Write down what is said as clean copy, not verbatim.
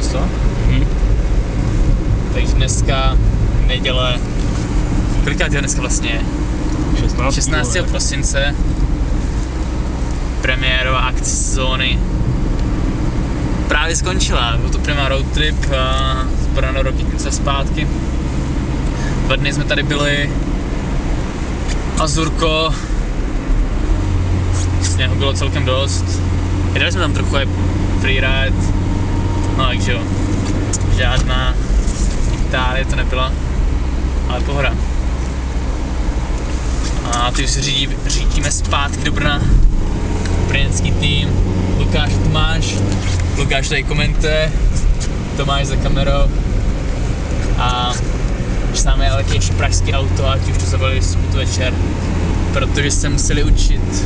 přes to. Takže dneska neděle, kolikátého dneska vlastně? 16. prosince. Premiérová akce sezóny právě skončila. Byl to prima road trip z Brna do Rokytnice zpátky. 2 dny jsme tady byli. Azurko. Sněhu bylo celkem dost. Vydali jsme tam trochu freeride. No takže jo. Žádná Itálie to nebyla. Ale pohoda. A ty už se řítíme zpátky do Brna. Brněnský tým, Lukáš a Tomáš. Lukáš tady komentuje, Tomáš za kamerou. A už nám jel jaký pražský auto a ti už to zavolili sobotu večer, protože se museli učit.